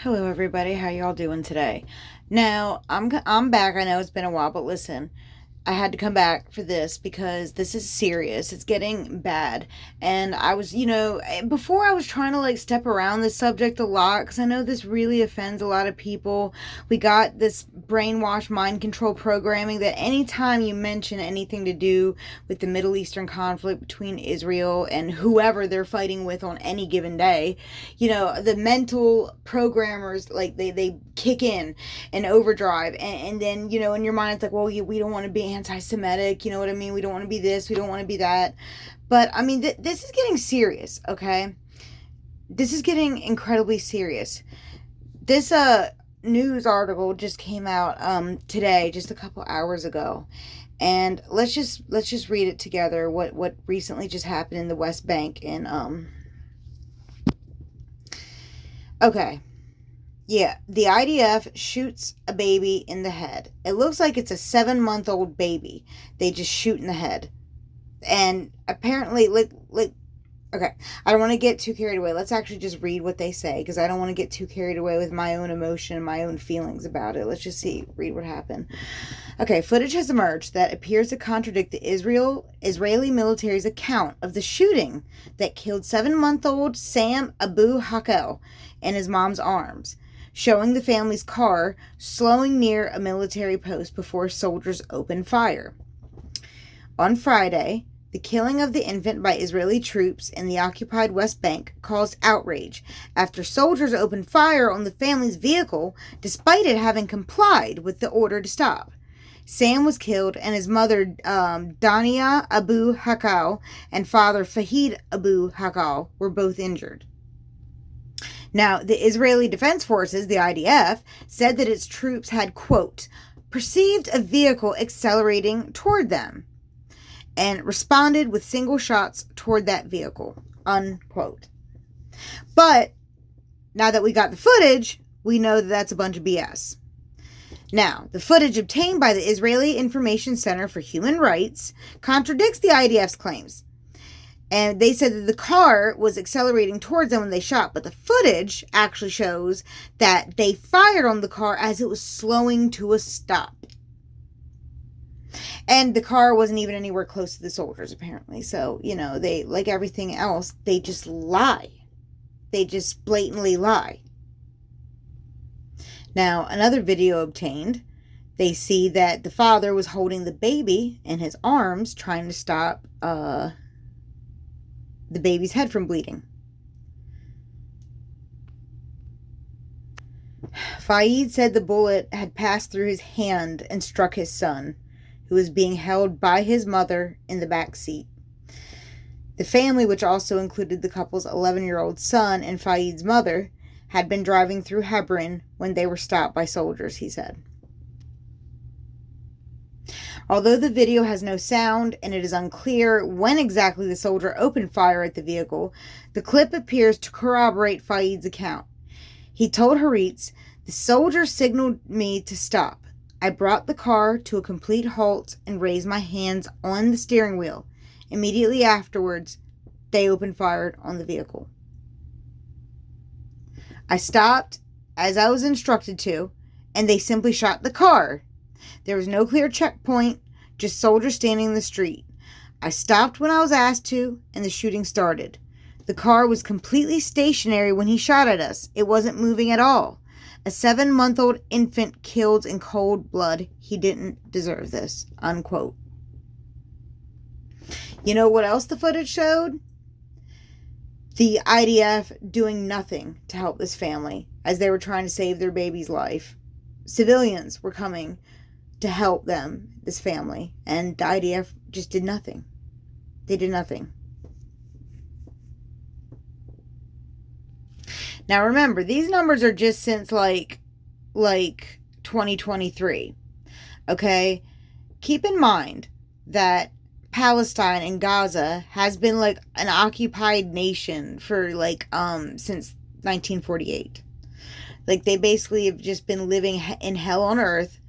Hello, everybody. How y'all doing today? Now, I'm back. I know it's been a while, but listen, I had to come back for this because this is serious. It's getting bad. And I was, before I was trying to like step around this subject a lot because I know this really offends a lot of people. We got this brainwash mind control programming that anytime you mention anything to do with the Middle Eastern conflict between Israel and whoever they're fighting with on any given day, the mental programmers, like they kick in overdrive, and then in your mind it's like, well, we don't want to be anti-Semitic, you know what I mean, we don't want to be this, we don't want to be that. But I mean, this is getting serious. Okay, this is getting incredibly serious. This news article just came out today, just a couple hours ago, and let's just read it together. What recently just happened in the West Bank. And okay. Yeah, the IDF shoots a baby in the head. It looks like it's a 7-month-old baby. They just shoot in the head. And apparently, okay, I don't want to get too carried away. Let's actually just read what they say, because I don't want to get too carried away with my own emotion and my own feelings about it. Let's just read what happened. Okay, footage has emerged that appears to contradict the Israeli military's account of the shooting that killed 7-month-old Sam Abu Hakel in his mom's arms, showing the family's car slowing near a military post before soldiers opened fire. On Friday, the killing of the infant by Israeli troops in the occupied West Bank caused outrage after soldiers opened fire on the family's vehicle despite it having complied with the order to stop. Sam was killed, and his mother, Dania Abu Hakel, and father Fahid Abu Hakel were both injured. Now, the Israeli Defense Forces, the IDF, said that its troops had, quote, perceived a vehicle accelerating toward them and responded with single shots toward that vehicle, unquote. But now that we got the footage, we know that that's a bunch of BS. Now, the footage obtained by the Israeli Information Center for Human Rights contradicts the IDF's claims. And they said that the car was accelerating towards them when they shot, but the footage actually shows that they fired on the car as it was slowing to a stop. And the car wasn't even anywhere close to the soldiers, apparently. So, they, like everything else, they just lie. They just blatantly lie. Now, another video obtained, they see that the father was holding the baby in his arms, trying to stop the baby's head from bleeding. Fahid said the bullet had passed through his hand and struck his son, who was being held by his mother in the back seat. The family, which also included the couple's 11-year-old son and Fahid's mother, had been driving through Hebron when they were stopped by soldiers, he said. Although the video has no sound and it is unclear when exactly the soldier opened fire at the vehicle, the clip appears to corroborate Fahid's account. He told Haaretz, "The soldier signaled me to stop. I brought the car to a complete halt and raised my hands on the steering wheel. Immediately afterwards, they opened fire on the vehicle. I stopped as I was instructed to, and they simply shot the car. There was no clear checkpoint, just soldiers standing in the street. I stopped when I was asked to, and the shooting started. The car was completely stationary when he shot at us. It wasn't moving at all. A 7-month-old infant killed in cold blood. He didn't deserve this," unquote. You know what else the footage showed? The IDF doing nothing to help this family as they were trying to save their baby's life. Civilians were coming to help them, this family, and the IDF just did nothing. They did nothing. Now remember, these numbers are just since like 2023. Okay? Keep in mind that Palestine and Gaza has been like an occupied nation for since 1948. Like, they basically have just been living in hell on earth,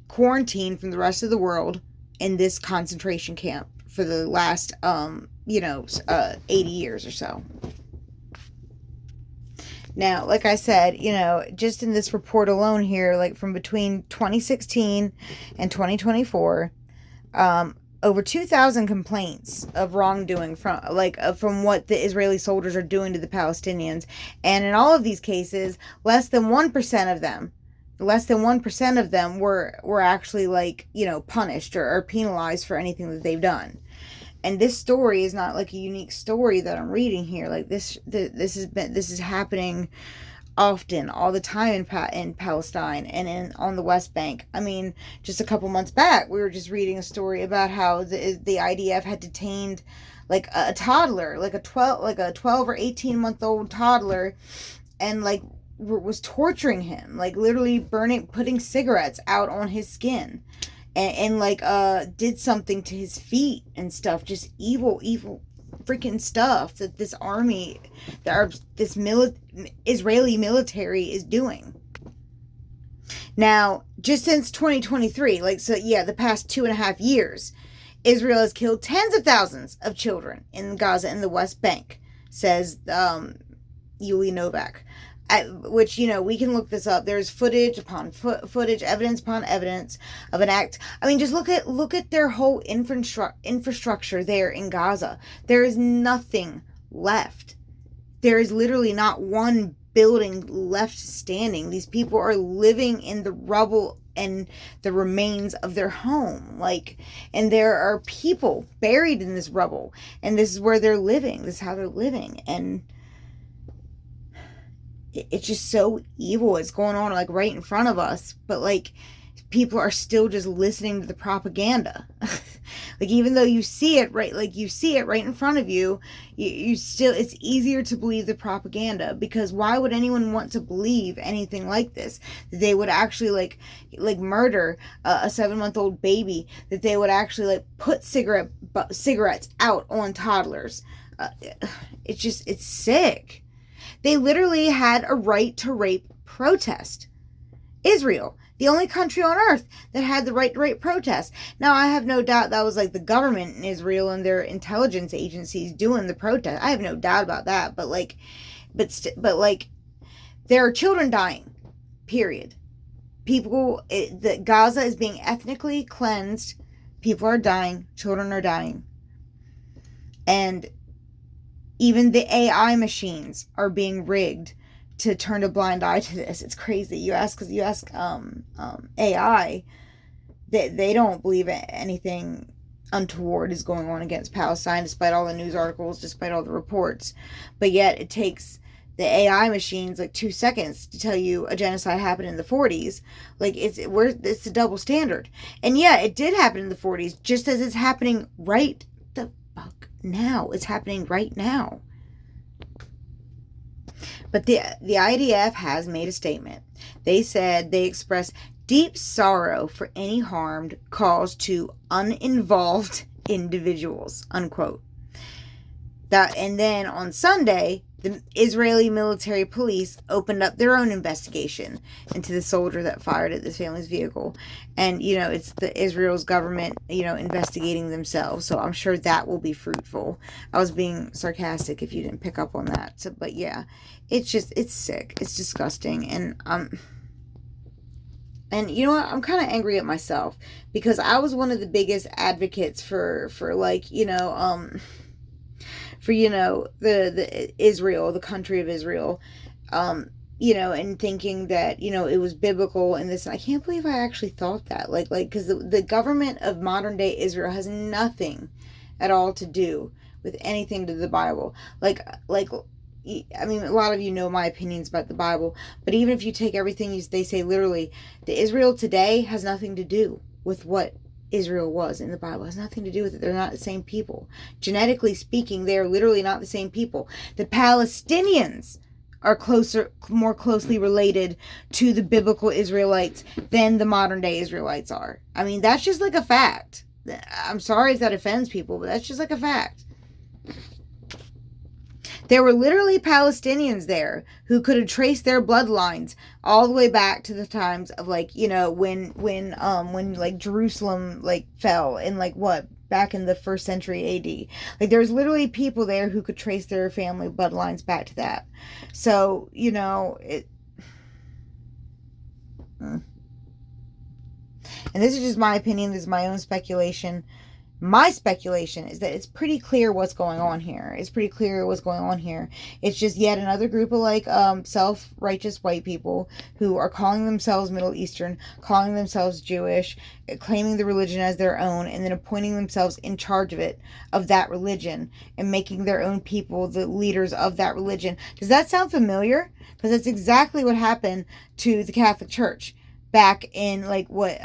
quarantined from the rest of the world in this concentration camp for the last 80 years or so. Now, like I said, just in this report alone here, like from between 2016 and 2024, over 2,000 complaints of wrongdoing from what the Israeli soldiers are doing to the Palestinians, and in all of these cases, less than 1% of them were actually punished or penalized for anything that they've done. And this story is not like a unique story that I'm reading here. Like this is happening often, all the time in Palestine and on the West Bank. I mean, just a couple months back, we were just reading a story about how the IDF had detained like a toddler, like a 12 or 18-month-old toddler, and like was torturing him, like literally putting cigarettes out on his skin, and did something to his feet and stuff. Just evil freaking stuff that this Israeli military is doing. Now, just since 2023, the past 2.5 years, Israel has killed tens of thousands of children in Gaza and the West Bank, says Yuli Novak. Which, we can look this up. There's footage upon footage, evidence upon evidence of an act. I mean, just look at their whole infrastructure there in Gaza. There is nothing left. There is literally not one building left standing. These people are living in the rubble and the remains of their home. And there are people buried in this rubble. And this is where they're living. This is how they're living. And it's just so evil. It's going on right in front of us, but people are still just listening to the propaganda. Even though you see it right, you see it right in front of you, you still, it's easier to believe the propaganda, because why would anyone want to believe anything like this? That they would actually murder a 7-month-old baby, that they would actually put cigarettes out on toddlers. It's sick. They literally had a right to rape protest. Israel, the only country on earth that had the right to rape protest. Now, I have no doubt that was the government in Israel and their intelligence agencies doing the protest. I have no doubt about that. But there are children dying. Period. Gaza is being ethnically cleansed. People are dying. Children are dying. And even the AI machines are being rigged to turn a blind eye to this. It's crazy. You ask AI, they don't believe anything untoward is going on against Palestine, despite all the news articles, despite all the reports. But yet it takes the AI machines 2 seconds to tell you a genocide happened in the 40s. It's a double standard. And yeah, it did happen in the 40s, just as it's happening right the fuck now. It's happening right now. But the IDF has made a statement. They said they express deep sorrow for any harm caused to uninvolved individuals, unquote. And then on Sunday, the Israeli military police opened up their own investigation into the soldier that fired at this family's vehicle. And, it's the Israel's government, investigating themselves. So I'm sure that will be fruitful. I was being sarcastic if you didn't pick up on that. So, but yeah, it's sick. It's disgusting. And you know what? I'm kind of angry at myself, because I was one of the biggest advocates for the Israel, the country of Israel, and thinking that, it was biblical and this. I can't believe I actually thought that, because the government of modern day Israel has nothing at all to do with anything to the Bible. I mean, a lot of you know my opinions about the Bible, but even if you take everything they say literally, the Israel today has nothing to do with what Israel was in the Bible. It has nothing to do with it. They're not the same people. Genetically speaking, they are literally not the same people. The Palestinians are more closely related to the biblical Israelites than the modern day Israelites are. I mean, that's just a fact. I'm sorry if that offends people, but that's just a fact. There were literally Palestinians there who could have traced their bloodlines all the way back to the times of when Jerusalem fell in back in the 1st century AD. Like, there's literally people there who could trace their family bloodlines back to that. So, you know, and this is just my opinion, this is my own speculation. My speculation is that it's pretty clear what's going on here. It's pretty clear what's going on here. It's just yet another group of like self-righteous white people who are calling themselves Middle Eastern, calling themselves Jewish, claiming the religion as their own, and then appointing themselves in charge of it, of that religion, and making their own people the leaders of that religion. Does that sound familiar? Because that's exactly what happened to the Catholic Church back in like what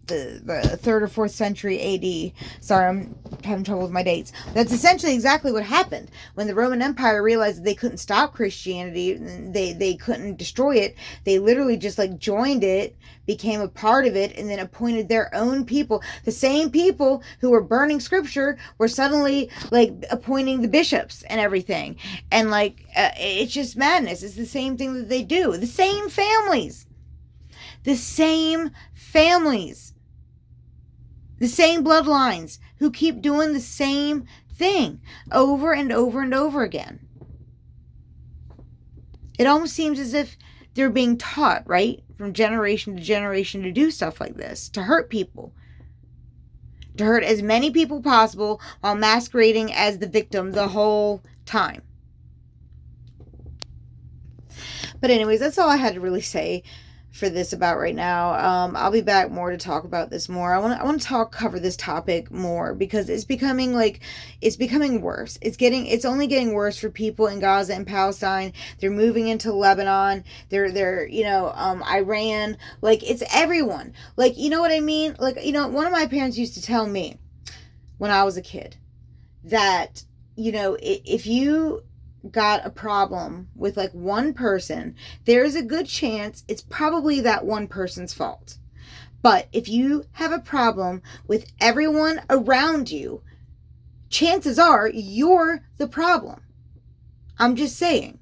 the 3rd or 4th century AD. Sorry, I'm having trouble with my dates. That's essentially exactly what happened. When the Roman Empire realized that they couldn't stop Christianity, they couldn't destroy it, they literally just like joined it, became a part of it, and then appointed their own people. The same people who were burning scripture were suddenly like appointing the bishops and everything. And like, it's just madness. It's the same thing that they do. The same families. The same families. The same bloodlines who keep doing the same thing over and over and over again. It almost seems as if they're being taught, right, from generation to generation to do stuff like this, to hurt people. To hurt as many people possible while masquerading as the victim the whole time. But anyways, that's all I had to really say for this about right now. I'll be back more to talk about this more. I want to cover this topic more because it's becoming worse. It's only getting worse for people in Gaza and Palestine. They're moving into Lebanon. They're Iran. Like, it's everyone. Like, you know what I mean? Like, you know, one of my parents used to tell me when I was a kid that, you know, if you got a problem with like one person, there's a good chance it's probably that one person's fault. But if you have a problem with everyone around you, chances are you're the problem. I'm just saying.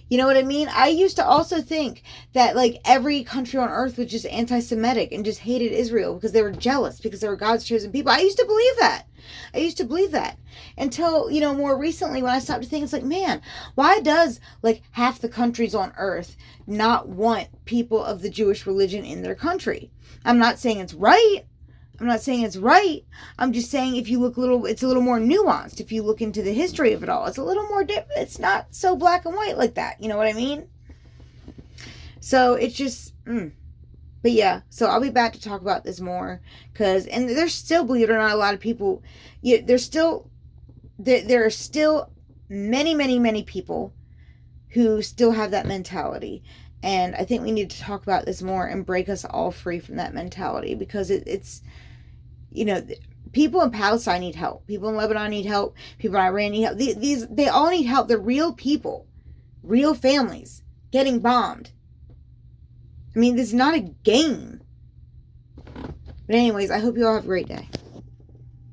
You know what I mean? I used to also think that like every country on earth was just anti-Semitic and just hated Israel because they were jealous because they were God's chosen people. I used to believe that. Until, you know, more recently when I stopped to think, it's like, man, why does like half the countries on earth not want people of the Jewish religion in their country? I'm not saying it's right. I'm just saying if you look it's a little more nuanced. If you look into the history of it all, it's a little more it's not so black and white like that. You know what I mean? So it's just, But yeah, so I'll be back to talk about this more and there's still, believe it or not, a lot of people, there are still many, many, many people who still have that mentality. And I think we need to talk about this more and break us all free from that mentality because it's, you know, people in Palestine need help. People in Lebanon need help. People in Iran need help. They all need help. They're real people, real families getting bombed. I mean, this is not a game. But anyways, I hope you all have a great day.